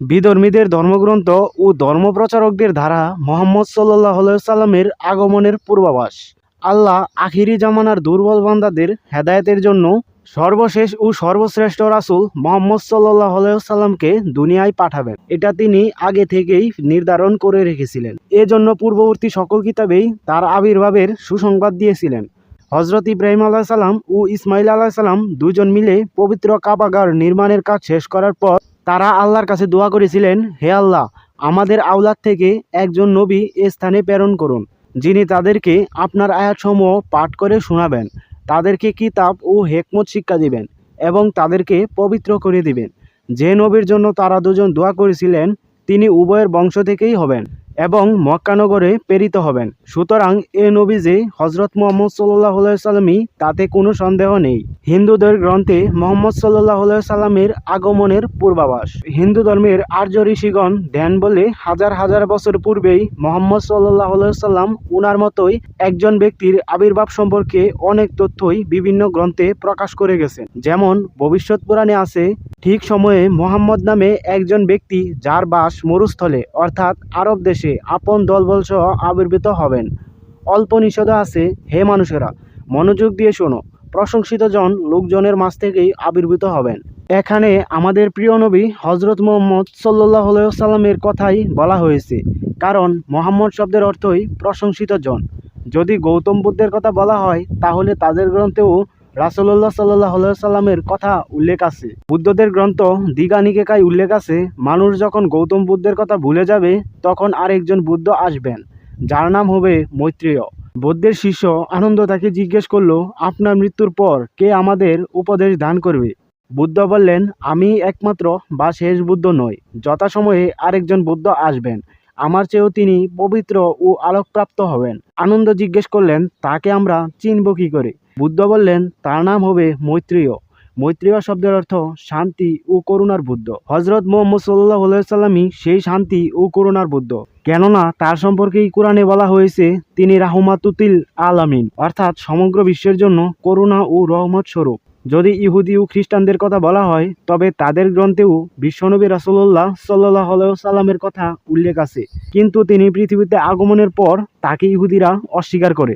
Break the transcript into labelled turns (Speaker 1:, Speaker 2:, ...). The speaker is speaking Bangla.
Speaker 1: বিধর্মীদের ধর্মগ্রন্থ ও ধর্মপ্রচারকদের দ্বারা মুহাম্মদ সাল্লাল্লাহু আলাইহি সাল্লামের আগমনের পূর্বাভাস। আল্লাহ আখিরি জামানার দুর্বল বান্দাদের হেদায়েতের জন্য সর্বশেষ ও সর্বশ্রেষ্ঠ রাসূল মুহাম্মদ সাল্লাল্লাহু আলাইহি সাল্লামকে দুনিয়ায় পাঠাবেন, এটা তিনি আগে থেকেই নির্ধারণ করে রেখেছিলেন। এজন্য পূর্ববর্তী সকল কিতাবেই তার আবির্ভাবের সুসংবাদ দিয়েছিলেন। হযরত ইব্রাহিম আলাইহিস সালাম ও ইসমাঈল আলাইহিস সালাম দুজন মিলে পবিত্র কাবাগার নির্মাণের কাজ শেষ করার পর তারা আল্লাহর কাছে দোয়া করেছিলেন, হে আল্লাহ, আমাদের আওলাদ থেকে একজন নবী এ স্থানে প্রেরণ করুন, যিনি তাদেরকে আপনার আয়াতসমূহ পাঠ করে শোনাবেন, তাদেরকে কিতাব ও হিকমত শিক্ষা দিবেন এবং তাদেরকে পবিত্র করে দিবেন। যে নবীর জন্য তারা দুজন দোয়া করেছিলেন তিনি উভয়ের বংশ থেকেই হবেন এবং মক্কা নগরে প্রেরিত হবেন। সুতরাং এ নবী যে হযরত মুহাম্মদ সাল্লাল্লাহু আলাইহি সাল্লামই তাতে কোনো সন্দেহ নেই। হিন্দুদের গ্রন্থে মুহাম্মদ সাল্লাল্লাহু আলাইহি সাল্লামের আগমনের পূর্বাভাস। হিন্দু ধর্মের আর্য ঋষিগণ ধ্যান বলে হাজার হাজার বছর পূর্বেই মুহাম্মদ সাল্লাল্লাহু আলাইহি সাল্লাম উনার মতোই একজন ব্যক্তির আবির্ভাব সম্পর্কে অনেক তথ্যই বিভিন্ন গ্রন্থে প্রকাশ করে গেছেন। যেমন ভবিষ্যৎ পুরাণে আছে, ঠিক সময়ে মুহাম্মদ নামে একজন ব্যক্তি যার বাস মরুস্থলে অর্থাৎ আরব দেশে আপন দলবল সহ আবির্ভূত হবেন। অল্প নিষেধ আছে, হে মানুষেরা মনোযোগ দিয়ে শোনো, প্রশংসিত জন লোকজনের মাঝ থেকেই আবির্ভূত হবেন। এখানে আমাদের প্রিয় নবী হযরত মুহাম্মদ সাল্লাল্লাহু আলাইহি সাল্লামের কথাই বলা হয়েছে, কারণ মুহাম্মদ শব্দের অর্থই প্রশংসিত জন। যদি গৌতম বুদ্ধের কথা বলা হয় তাহলে তাদের গ্রন্থেও রাসূলুল্লাহ সাল্লাল্লাহু আলাইহি সাল্লামের কথা উল্লেখ আছে। বুদ্ধদের গ্রন্থ দীঘা নিকেকায় উল্লেখ আছে, মানুষ যখন গৌতম বুদ্ধের কথা ভুলে যাবে তখন আরেকজন বুদ্ধ আসবেন, যার নাম হবে মৈত্রেয়। বুদ্ধের শিষ্য আনন্দ তাকে জিজ্ঞেস করলো, আপনার মৃত্যুর পর কে আমাদের উপদেশ দান করবে? বুদ্ধ বললেন, আমি একমাত্র বা শেষ বুদ্ধ নই, যথাসময়ে আরেকজন বুদ্ধ আসবেন, আমার চেয়েও তিনি পবিত্র ও আলোকপ্রাপ্ত হবেন। আনন্দ জিজ্ঞেস করলেন, তাকে আমরা চিনব কি করে? বুদ্ধ বললেন, তার নাম হবে মৈত্রেয়। মৈত্রেয় শব্দের অর্থ শান্তি ও করুণার বুদ্ধ। হযরত মুহাম্মদ সাল্লাল্লাহু আলাইহি সাল্লামই সেই শান্তি ও করুণার বুদ্ধ, কেননা তার সম্পর্কেই কোরআনে বলা হয়েছে, তিনি রাহমাতুল আলামিন, অর্থাৎ সমগ্র বিশ্বের জন্য করুণা ও রহমত স্বরূপ। যদি ইহুদি ও খ্রিস্টানদের কথা বলা হয় তবে তাদের গ্রন্থেও বিশ্বনবী রাসূলুল্লাহ সাল্লাল্লাহু আলাইহি সাল্লামের কথা উল্লেখ আছে, কিন্তু তিনি পৃথিবীতে আগমনের পর তাকে ইহুদিরা অস্বীকার করে।